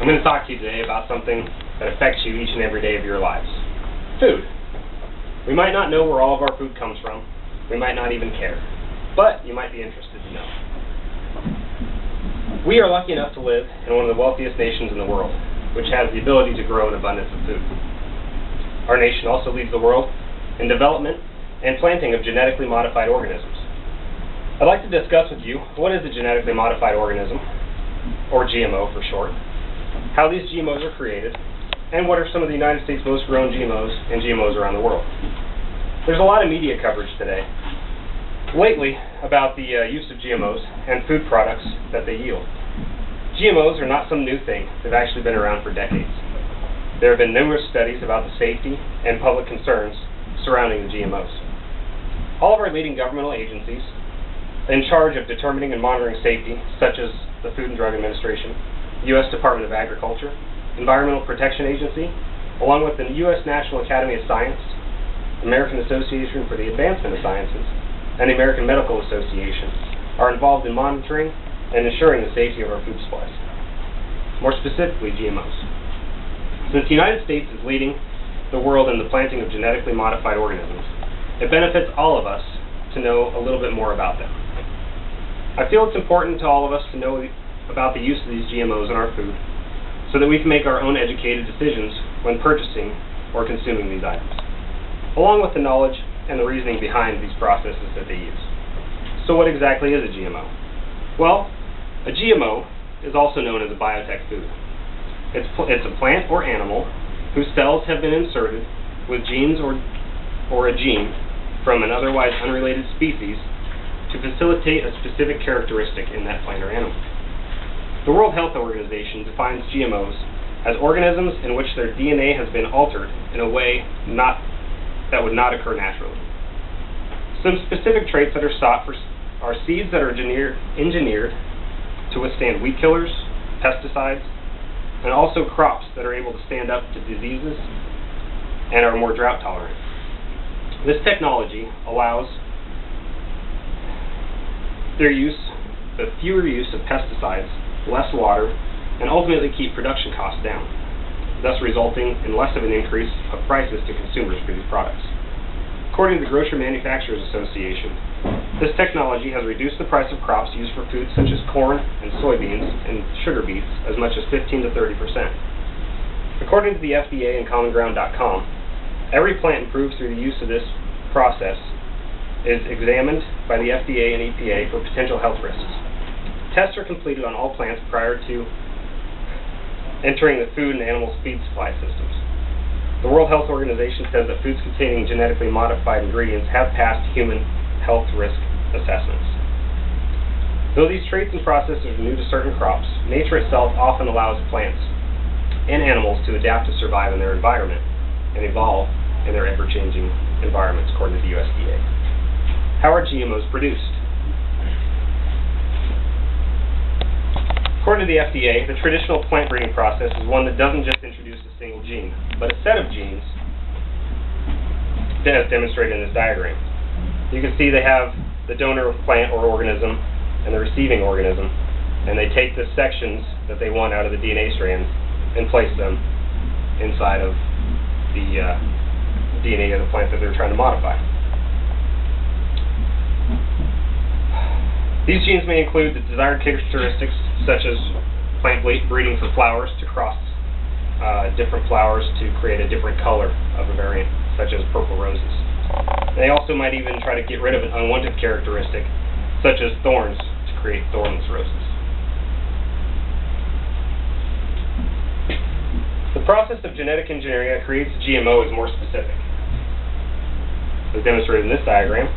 going to talk to you today about something that affects you each and every day of your lives. Food. We might not know where all of our food comes from. We might not even care. But you might be interested to know. We are lucky enough to live in one of the wealthiest nations in the world, which has the ability to grow an abundance of food. Our nation also leads the world in development and planting of genetically modified organisms. I'd like to discuss with you what is a genetically modified organism, or GMO for short, how these GMOs are created, and what are some of the United States' most grown GMOs and GMOs around the world. There's a lot of media coverage today, lately, about the use of GMOs and food products that they yield. GMOs are not some new thing. They've actually been around for decades. There have been numerous studies about the safety and public concerns surrounding the GMOs. All of our leading governmental agencies in charge of determining and monitoring safety, such as the Food and Drug Administration, U.S. Department of Agriculture, Environmental Protection Agency, along with the U.S. National Academy of Science, American Association for the Advancement of Sciences, and the American Medical Association, are involved in monitoring and ensuring the safety of our food supplies. More specifically, GMOs. Since the United States is leading the world in the planting of genetically modified organisms, it benefits all of us to know a little bit more about them. I feel it's important to all of us to know about the use of these GMOs in our food so that we can make our own educated decisions when purchasing or consuming these items, along with the knowledge and the reasoning behind these processes that they use. So what exactly is a GMO? Well, a GMO is also known as a biotech food. It's a plant or animal whose cells have been inserted with genes or a gene from an otherwise unrelated species to facilitate a specific characteristic in that plant or animal. The World Health Organization defines GMOs as organisms in which their DNA has been altered in a way that would not occur naturally. Some specific traits that are sought for are seeds that are engineered to withstand weed killers, pesticides, and also crops that are able to stand up to diseases and are more drought tolerant. This technology allows the fewer use of pesticides, less water, and ultimately keep production costs down, thus resulting in less of an increase of prices to consumers for these products. According to the Grocery Manufacturers Association, this technology has reduced the price of crops used for foods such as corn and soybeans and sugar beets as much as 15 to 30%. According to the FDA and commonground.com, every plant improved through the use of this process is examined by the FDA and EPA for potential health risks. Tests are completed on all plants prior to entering the food and animal feed supply systems. The World Health Organization says that foods containing genetically modified ingredients have passed human health risk assessments. Though these traits and processes are new to certain crops, nature itself often allows plants and animals to adapt to survive in their environment and evolve in their ever-changing environments, according to the USDA. How are GMOs produced? According to the FDA, the traditional plant breeding process is one that doesn't just introduce a single gene, but a set of genes, as demonstrated in this diagram. You can see they have the donor plant or organism and the receiving organism, and they take the sections that they want out of the DNA strands and place them inside of the DNA of the plant that they're trying to modify. These genes may include the desired characteristics, such as plant breeding for flowers to cross different flowers to create a different color of a variant, such as purple roses. They also might even try to get rid of an unwanted characteristic, such as thorns, to create thornless roses. The process of genetic engineering that creates a GMO is more specific. As demonstrated in this diagram,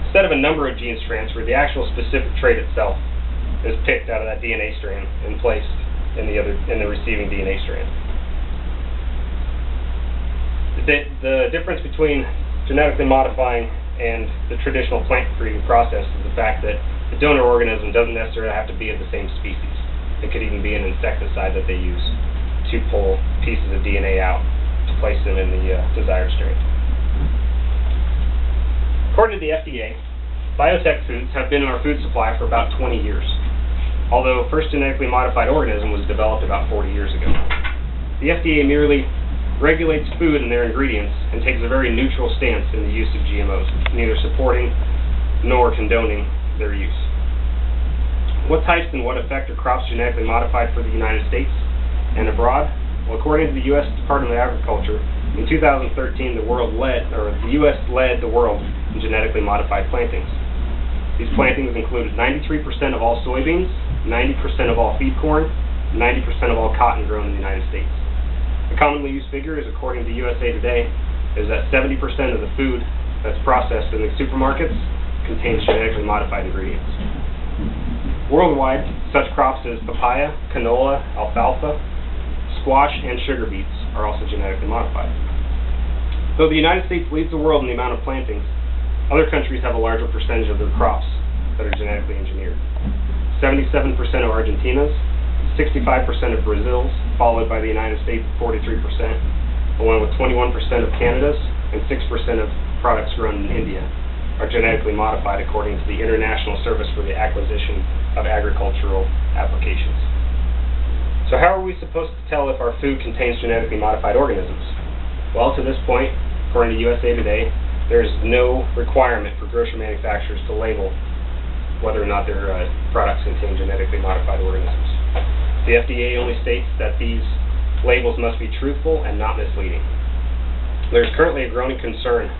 instead of a number of genes transferred, the actual specific trait itself is picked out of that DNA strand and placed in the receiving DNA strand. The difference between genetically modifying and the traditional plant breeding process is the fact that the donor organism doesn't necessarily have to be of the same species. It could even be an insecticide that they use to pull pieces of DNA out to place them in the desired strand. According to the FDA, biotech foods have been in our food supply for about 20 years. although first genetically modified organism was developed about 40 years ago. The FDA merely regulates food and their ingredients and takes a very neutral stance in the use of GMOs, neither supporting nor condoning their use. What types and what effect are crops genetically modified for the United States and abroad? Well, according to the U.S. Department of Agriculture, in 2013, the U.S. led the world in genetically modified plantings. These plantings included 93% of all soybeans, 90% of all feed corn, 90% of all cotton grown in the United States. The commonly used figure is, according to USA Today, is that 70% of the food that's processed in the supermarkets contains genetically modified ingredients. Worldwide, such crops as papaya, canola, alfalfa, squash, and sugar beets are also genetically modified. Though the United States leads the world in the amount of plantings, other countries have a larger percentage of their crops that are genetically engineered. 77% of Argentina's, 65% of Brazil's, followed by the United States at 43%, along with 21% of Canada's and 6% of products grown in India are genetically modified according to the International Service for the Acquisition of Agricultural Applications. So how are we supposed to tell if our food contains genetically modified organisms? Well, to this point, according to USA Today, there is no requirement for grocery manufacturers to label whether or not their products contain genetically modified organisms. The FDA only states that these labels must be truthful and not misleading. There is currently a growing concern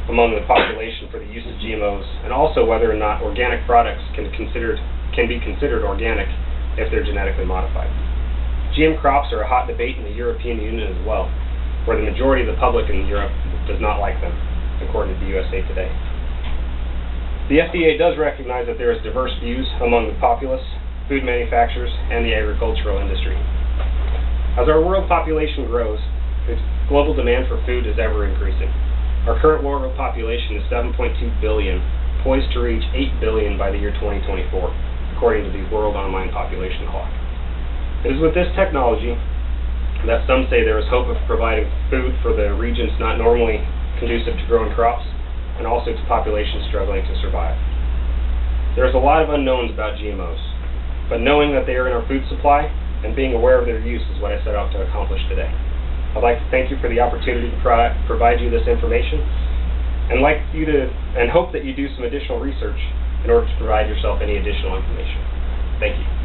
among the population for the use of GMOs, and also whether or not organic products can be considered organic if they're genetically modified. GM crops are a hot debate in the European Union as well, where the majority of the public in Europe does not like them, according to the USA Today. The FDA does recognize that there is diverse views among the populace, food manufacturers, and the agricultural industry. As our world population grows, the global demand for food is ever increasing. Our current world population is 7.2 billion, poised to reach 8 billion by the year 2024, according to the World Online Population Clock. It is with this technology that some say there is hope of providing food for the regions not normally conducive to growing crops, and also to populations struggling to survive. There is a lot of unknowns about GMOs, but knowing that they are in our food supply and being aware of their use is what I set out to accomplish today. I'd like to thank you for the opportunity to provide you this information, and hope that you do some additional research in order to provide yourself any additional information. Thank you.